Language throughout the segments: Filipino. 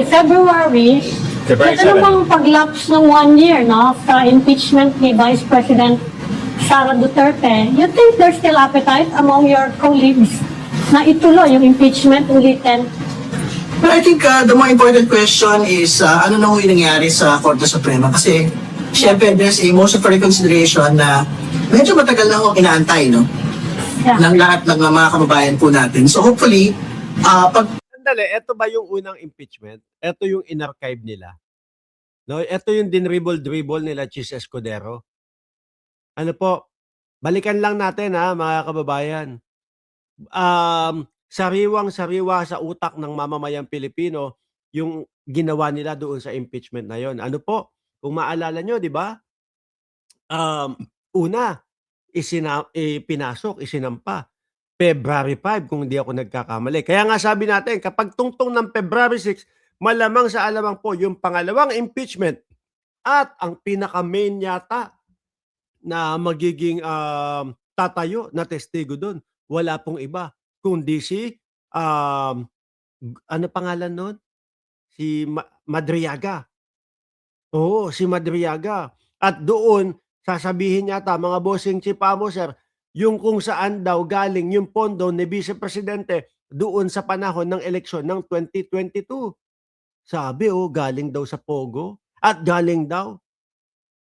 February, February ito 7. namang pag-lapse ng 1 year, no, sa impeachment ni Vice President Sara Duterte, you think there's still appetite among your colleagues na ituloy yung impeachment ulitin? But I think the more important question is ano na ho yung nangyari sa Korte Suprema kasi syempre there's a motion for reconsideration na medyo matagal na ho inaantay no Yeah. ng lahat ng mga kababayan po natin. So hopefully pag Sandali, ito ba yung unang impeachment? Ito yung inarchive nila? No, ito yung dinribble-dribble nila Chis Escudero. Ano po? Balikan lang natin ha, mga kababayan. Sariwang-sariwa sa utak ng mamamayang Pilipino yung ginawa nila doon sa impeachment na yon. Ano po? Kung maalala nyo, di ba? Una, isinampa. February 5 kung hindi ako nagkakamali. Kaya nga sabi natin, kapag tungtong ng February 6, malamang sa alamang po yung pangalawang impeachment at ang pinaka-main yata na magiging tatayo na testigo doon. Wala pong iba kundi si ano pangalan nun? Si Madriaga. Oo, si Madriaga. At doon, sasabihin yata mga bossing chief amo sir, yung kung saan daw galing yung pondo ni Vice Presidente doon sa panahon ng eleksyon ng 2022. Sabi galing daw sa Pogo at galing daw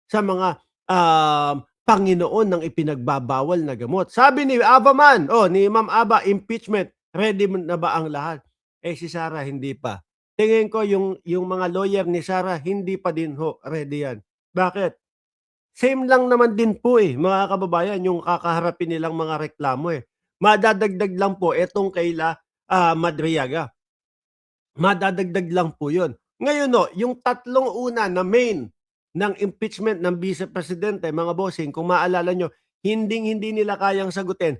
sa mga Panginoon ng ipinagbabawal na gamot. Sabi ni Aba man, ni Ma'am Aba, impeachment, ready na ba ang lahat? Si Sara, hindi pa. Tingin ko yung mga lawyer ni Sara, hindi pa din ready yan. Bakit? Same lang naman din po mga kababayan, yung kakaharapin nilang mga reklamo Madadagdag lang po etong kaila Madriaga. Madadagdag lang po yun. Ngayon yung tatlong una na main ng impeachment ng Vice Presidente, mga bossing, kung maalala nyo, hindi nila kayang sagutin.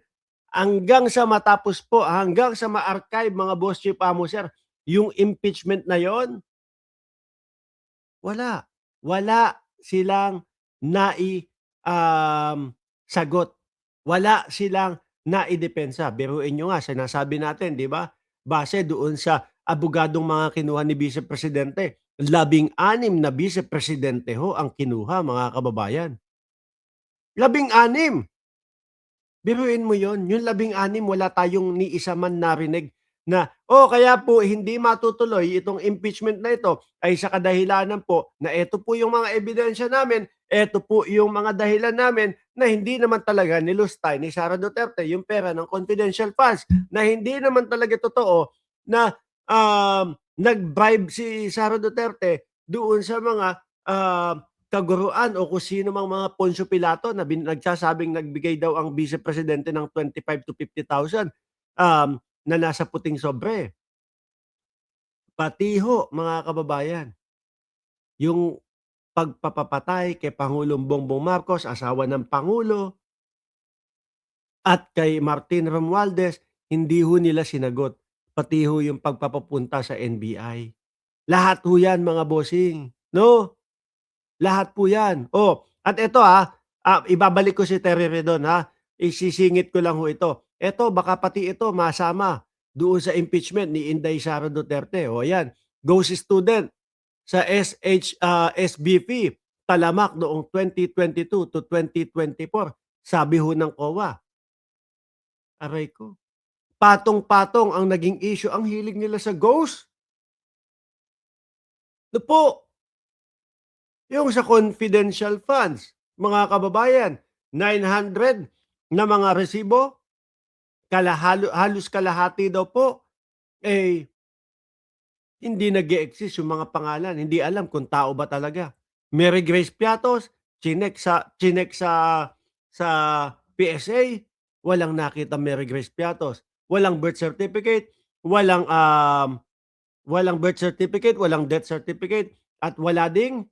Hanggang sa matapos po, hanggang sa ma-archive, mga boss chief amo sir, yung impeachment na yon, wala silang sagot. Wala silang naidepensa. Biruin nyo nga, sinasabi natin, di ba? Base doon sa abogadong mga kinuha ni Vice Presidente. 16 na Vice Presidente ang kinuha, mga kababayan. 16! Biruin mo yon, yung 16, wala tayong ni isa man narinig na, kaya po hindi matutuloy itong impeachment na ito ay sa kadahilanan po na ito po yung mga ebidensya namin, ito po yung mga dahilan namin na hindi naman talaga nilustay ni Sara Duterte yung pera ng confidential funds, na hindi naman talaga totoo na nag-bribe si Sara Duterte doon sa mga kaguruan o kung sino mang mga Poncio Pilato na nagsasabing nagbigay daw ang Vice Presidente ng 25 to 50,000 na nasa puting sobre. Pati mga kababayan, yung pagpapapatay kay Pangulong Bongbong Marcos, asawa ng Pangulo, at kay Martin Romualdez, hindi nila sinagot. Pati yung pagpapapunta sa NBI. Lahat yan, mga bossing. No? Lahat po yan. At ito ibabalik ko si Terry Redon isisingit ko lang ito. Ito, baka pati ito masama doon sa impeachment ni Inday Sara Duterte. Yan. Ghost student sa SBP Talamak noong 2022 to 2024. Sabi ng COA. Aray ko. Patong-patong ang naging issue. Ang hilig nila sa ghost. Ito po. Yung sa confidential funds, mga kababayan, 900 na mga resibo, halos kalahati daw po, hindi nag-e-exist yung mga pangalan. Hindi alam kung tao ba talaga. Mary Grace Piatos, chinek sa PSA, walang nakita Mary Grace Piatos. Walang birth certificate, walang birth certificate, walang death certificate, at wala ding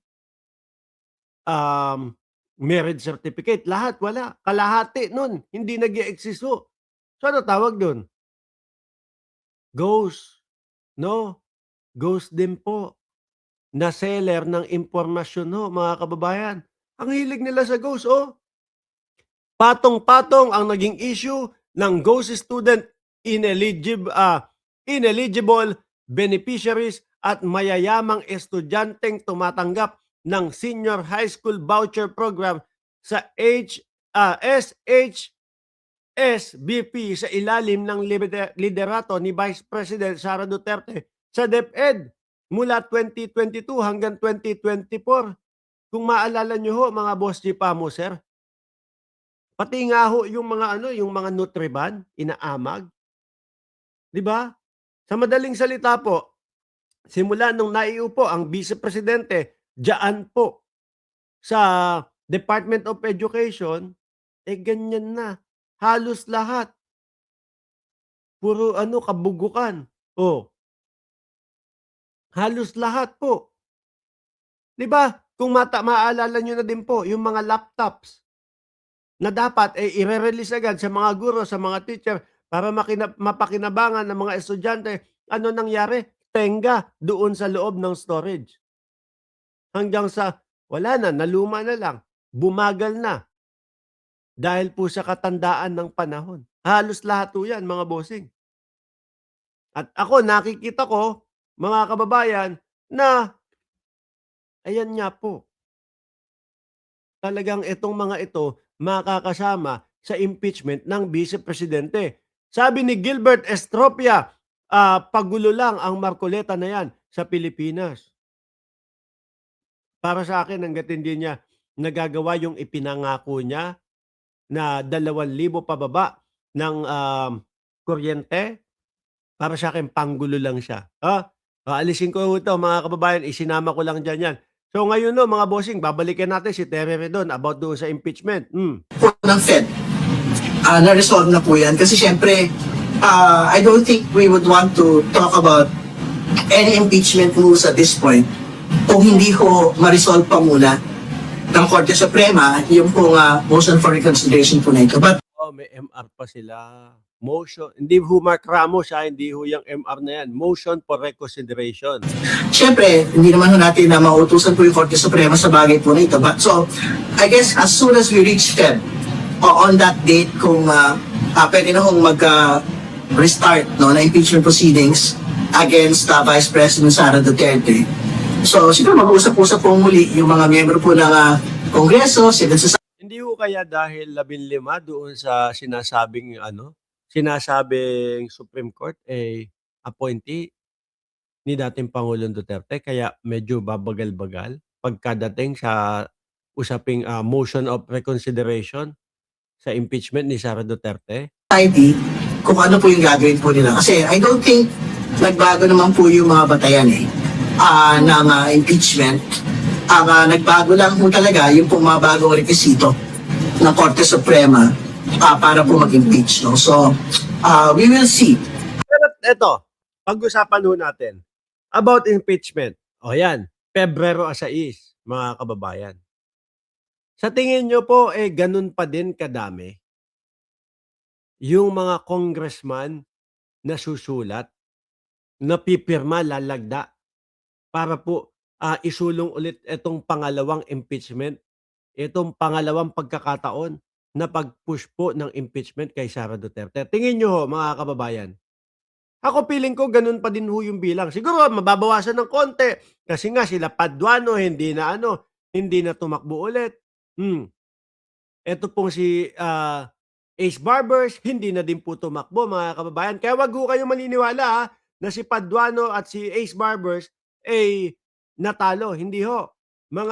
marriage certificate. Lahat wala. Kalahati nun. Hindi nag-e-exist So ano tawag dun? Ghost. No? Ghost din po. Na seller ng impormasyon mga kababayan. Ang hilig nila sa ghost Patong-patong ang naging issue ng ghost student ineligible beneficiaries at mayayamang estudyanteng tumatanggap ng Senior High School Voucher Program sa SHSBP sa ilalim ng liderato ni Vice President Sara Duterte sa DepEd mula 2022 hanggang 2024. Kung maalala nyo ho, mga boss Pamo, sir, pati nga ho yung mga Nutriban, inaamag, 'di ba? Sa madaling salita po, simula nung naiupo ang Vice Presidente diyan po sa Department of Education, ganyan na. Halos lahat. Puro kabugukan. Oh. Halos lahat po. 'Di ba? Kung maalala nyo na din po, yung mga laptops na dapat i-re-release agad sa mga guro, sa mga teacher para mapakinabangan ng mga estudyante. Ano nangyari? Tenga doon sa loob ng storage. Hanggang sa wala na, naluma na lang, bumagal na. Dahil po sa katandaan ng panahon. Halos lahat po yan, mga bossing. At ako, nakikita ko, mga kababayan, na ayan nga po. Talagang itong mga ito makakasama sa impeachment ng Vice Presidente. Sabi ni Gilbert Estropia, pagulo lang ang Marcoleta na yan sa Pilipinas. Para sa akin, hangga't hindi niya nagagawa yung ipinangako niya na 2,000 pababa ng kuryente, para sa akin, panggulo lang siya. Alisin ko ito, mga kababayan, isinama ko lang dyan yan. So ngayon mga bossing, babalikan natin si Terry Redon about doon sa impeachment. Po ng Fed, na-resolve na po yan. Kasi syempre, I don't think we would want to talk about any impeachment moves at this point kung hindi ko ma-resolve pa muna ng Korte Suprema yung pong motion for reconsideration po na ito. But may MR pa sila. Motion, hindi ho Mark Ramos, hindi ho yung MR na yan. Motion for reconsideration. syempre, hindi naman ho natin na mautusan po yung Korte Suprema sa bagay po na ito. But so, I guess as soon as we reach Fed, on that date, kung pwede na hong mag-restart na impeachment proceedings against Vice President Sara Duterte. So, siguro mag-usap-usap po muli yung mga miyembro po ng Kongreso, sila sa Hindi ho kaya dahil 15 doon sa sinasabing Supreme Court appointee ni dating Pangulong Duterte, kaya medyo babagal-bagal pagkadating sa usaping motion of reconsideration sa impeachment ni Sara Duterte. society kung ano po yung gagawin po nila. Kasi I don't think nagbago naman po yung mga batayan ng impeachment. Ang nagbago lang po talaga yung pong mga bagong rekisito ng Korte Suprema para po mag-impeach. No? So, we will see. Pero ito, pag-usapan ho natin about impeachment. O yan, Pebrero 6, mga kababayan. Sa tingin nyo po, ganun pa din kadami yung mga congressman na susulat, na pipirma, lalagda, para po isulong ulit itong pangalawang impeachment, itong pangalawang pagkakataon na pag-push po ng impeachment kay Sara Duterte. Tingin nyo ho, mga kababayan. Ako feeling ko ganun pa din ho yung bilang. Siguro mababawasan ng konti kasi nga sila Paduano hindi na tumakbo ulit. Ito pong si Ace Barbers, hindi na din po tumakbo, mga kababayan. Kaya wag ho kayong maniniwala na si Paduano at si Ace Barbers natalo. Hindi ho. Mga